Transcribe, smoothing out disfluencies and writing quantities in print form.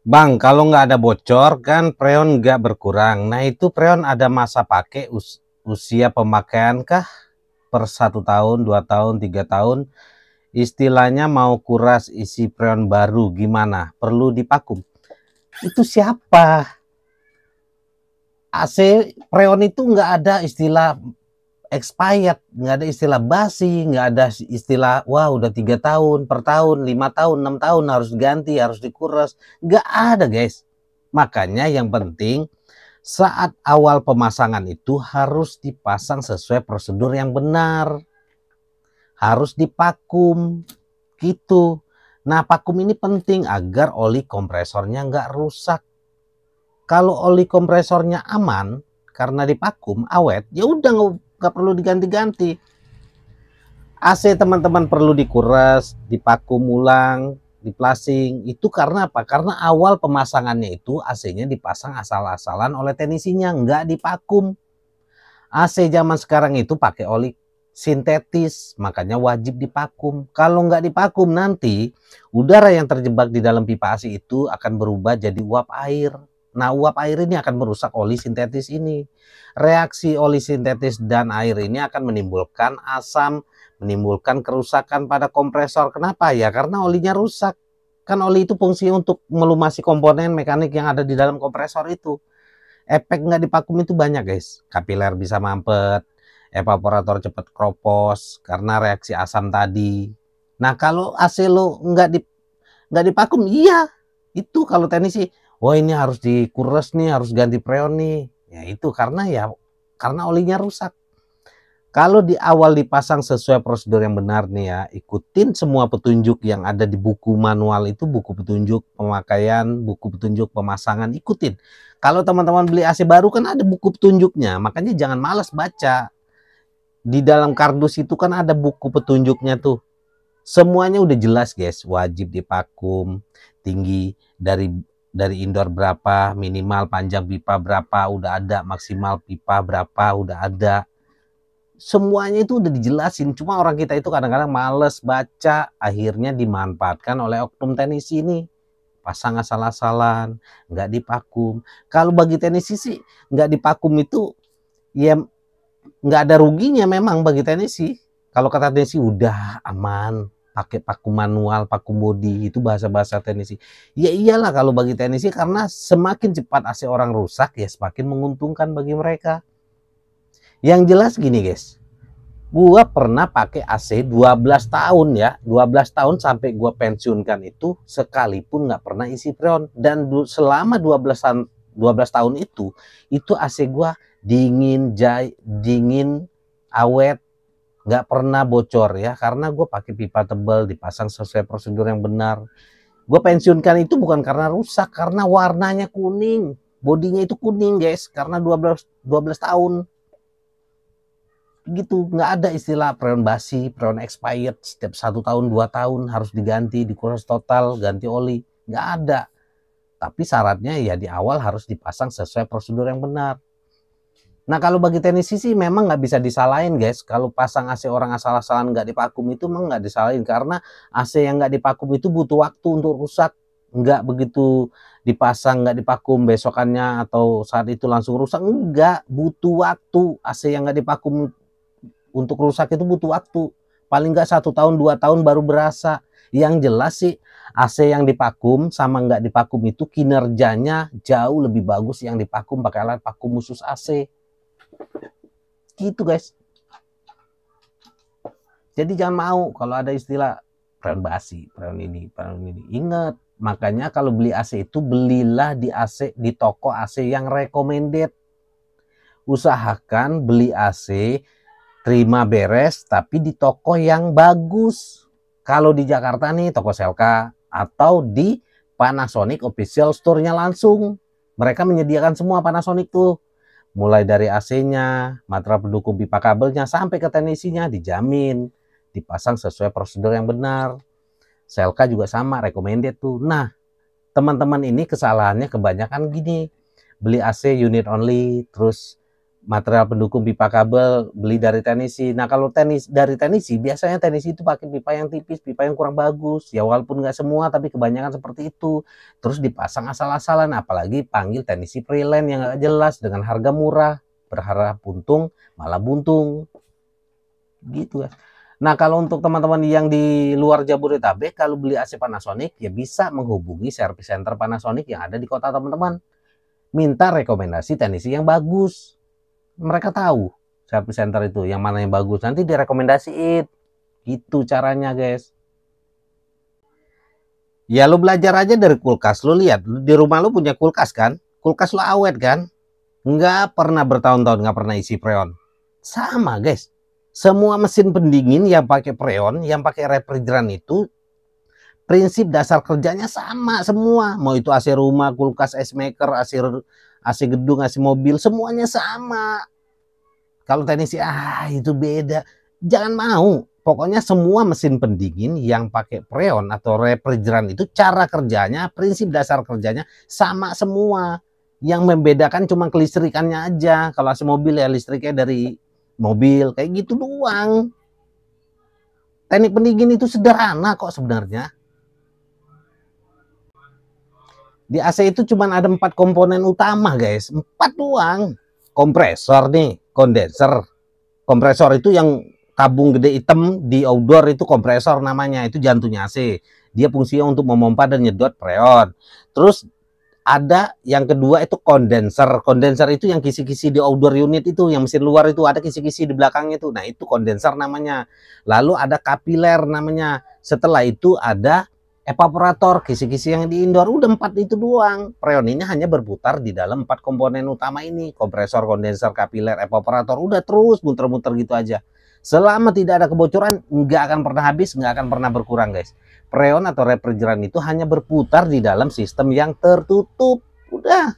Bang, kalau nggak ada bocor kan freon nggak berkurang. Nah itu freon ada masa pakai usia pemakaian kah? Per 1 tahun, 2 tahun, 3 tahun. Istilahnya mau kuras isi freon baru gimana? Perlu dipakum. Itu siapa? AC freon itu nggak ada istilah expired, nggak ada istilah basi, nggak ada istilah wah udah 3 tahun, per tahun, 5 tahun, 6 tahun harus ganti, harus dikuras. Nggak ada guys. Makanya yang penting saat awal pemasangan itu harus dipasang sesuai prosedur yang benar, harus dipakum gitu. Nah vakum ini penting agar oli kompresornya nggak rusak. Kalau oli kompresornya aman karena dipakum awet, ya udah nggak perlu diganti-ganti. AC teman-teman perlu dikuras, dipakum ulang, diplasing. Itu karena apa? Karena awal pemasangannya itu AC-nya dipasang asal-asalan oleh teknisinya, nggak dipakum. AC zaman sekarang itu pakai oli sintetis, makanya wajib dipakum. Kalau nggak dipakum nanti udara yang terjebak di dalam pipa AC itu akan berubah jadi uap air. Nah, uap air ini akan merusak oli sintetis ini. Reaksi oli sintetis dan air ini akan menimbulkan asam, menimbulkan kerusakan pada kompresor. Kenapa? Ya karena olinya rusak. Kan oli itu fungsinya untuk melumasi komponen mekanik yang ada di dalam kompresor itu. Efek nggak dipakum itu banyak guys. Kapiler bisa mampet, evaporator cepat kropos karena reaksi asam tadi. Nah kalau AC lo nggak dipakum, iya itu kalau teknisi, wah ini harus dikuras nih, harus ganti freon nih. Ya itu karena olinya rusak. Kalau di awal dipasang sesuai prosedur yang benar nih ya, ikutin semua petunjuk yang ada di buku manual itu, buku petunjuk pemakaian, buku petunjuk pemasangan, ikutin. Kalau teman-teman beli AC baru kan ada buku petunjuknya, makanya jangan malas baca. Di dalam kardus itu kan ada buku petunjuknya tuh. Semuanya udah jelas guys, wajib dipakum, tinggi dari indoor berapa, minimal panjang pipa berapa, udah ada, maksimal pipa berapa, udah ada. Semuanya itu udah dijelasin, cuma orang kita itu kadang-kadang males baca, akhirnya dimanfaatkan oleh oknum teknisi ini. Pasang asal-asalan, nggak dipakum. Kalau bagi teknisi sih nggak dipakum itu ya nggak ada ruginya memang bagi teknisi. Kalau kata teknisi udah aman, pakai paku manual, paku bodi, itu bahasa-bahasa teknisi. Ya iyalah kalau bagi teknisi karena semakin cepat AC orang rusak ya semakin menguntungkan bagi mereka. Yang jelas gini guys, gua pernah pakai AC 12 tahun ya, 12 tahun sampai gua pensiunkan itu sekalipun nggak pernah isi freon. Dan selama 12 tahun itu AC gua dingin, dingin, awet, nggak pernah bocor ya, karena gue pakai pipa tebal, dipasang sesuai prosedur yang benar. Gue pensiunkan itu bukan karena rusak, karena warnanya kuning, bodinya itu kuning guys, karena 12 tahun gitu. Nggak ada istilah freon basi, freon expired, setiap 1 tahun 2 tahun harus diganti, dikuras total, ganti oli, nggak ada. Tapi syaratnya ya di awal harus dipasang sesuai prosedur yang benar. Nah kalau bagi teknisi sih memang nggak bisa disalahin guys. Kalau pasang AC orang asal-asalan nggak dipakum itu memang nggak disalahin. Karena AC yang nggak dipakum itu butuh waktu untuk rusak. Nggak begitu dipasang nggak dipakum besokannya atau saat itu langsung rusak. Nggak, butuh waktu. AC yang nggak dipakum untuk rusak itu butuh waktu. Paling nggak 1 tahun 2 tahun baru berasa. Yang jelas sih AC yang dipakum sama nggak dipakum itu kinerjanya jauh lebih bagus yang dipakum pakai alat vakum khusus AC. Gitu guys. Jadi jangan mau kalau ada istilah freon basi, freon ini, freon ini. Ingat, makanya kalau beli AC itu belilah di toko AC yang recommended. Usahakan beli AC terima beres tapi di toko yang bagus. Kalau di Jakarta nih toko Selka atau di Panasonic official store-nya langsung. Mereka menyediakan semua Panasonic tuh. Mulai dari AC-nya, material pendukung pipa kabelnya, sampai ke teknisinya dijamin dipasang sesuai prosedur yang benar. Selka juga sama, recommended tuh. Nah, teman-teman ini kesalahannya kebanyakan gini, beli AC unit only, terus material pendukung pipa kabel beli dari teknisi. Nah kalau dari teknisi, biasanya teknisi itu pakai pipa yang tipis, pipa yang kurang bagus. Ya walaupun nggak semua, tapi kebanyakan seperti itu. Terus dipasang asal-asalan, apalagi panggil teknisi freelance yang nggak jelas dengan harga murah, berharap untung malah buntung. Gitu ya. Nah kalau untuk teman-teman yang di luar Jabodetabek, kalau beli AC Panasonic ya bisa menghubungi service center Panasonic yang ada di kota teman-teman. Minta rekomendasi teknisi yang bagus. Mereka tahu service center itu yang mana yang bagus, nanti direkomendasiin. Gitu caranya guys. Ya lu belajar aja dari kulkas. Lu lihat di rumah lu punya kulkas kan, kulkas lu awet kan, nggak pernah bertahun-tahun nggak pernah isi freon. Sama guys, semua mesin pendingin yang pakai freon, yang pakai refrigeran itu prinsip dasar kerjanya sama semua. Mau itu AC rumah, kulkas, ice maker, AC gedung, AC mobil, semuanya sama. Kalau teknisi itu beda. Jangan mau. Pokoknya semua mesin pendingin yang pakai freon atau refrigeran itu cara kerjanya, prinsip dasar kerjanya sama semua. Yang membedakan cuma kelistrikannya aja. Kalau AC mobil ya listriknya dari mobil, kayak gitu doang. Teknik pendingin itu sederhana kok sebenarnya. Di AC itu cuma ada 4 komponen utama guys, 4 doang. Kompresor nih, kondenser. Kompresor itu yang tabung gede hitam di outdoor, itu kompresor namanya, itu jantungnya AC. Dia fungsinya untuk memompa dan nyedot freon. Terus ada yang kedua itu kondenser. Kondenser itu yang kisi-kisi di outdoor unit itu, yang mesin luar itu ada kisi-kisi di belakangnya itu. Nah, itu kondenser namanya. Lalu ada kapiler namanya. Setelah itu ada evaporator, kisi-kisi yang di indoor. Udah 4 itu doang. Freon ini hanya berputar di dalam 4 komponen utama ini. Kompresor, kondenser, kapiler, evaporator. Udah terus muter-muter gitu aja. Selama tidak ada kebocoran, nggak akan pernah habis, nggak akan pernah berkurang guys. Freon atau refrigeran itu hanya berputar di dalam sistem yang tertutup. Udah.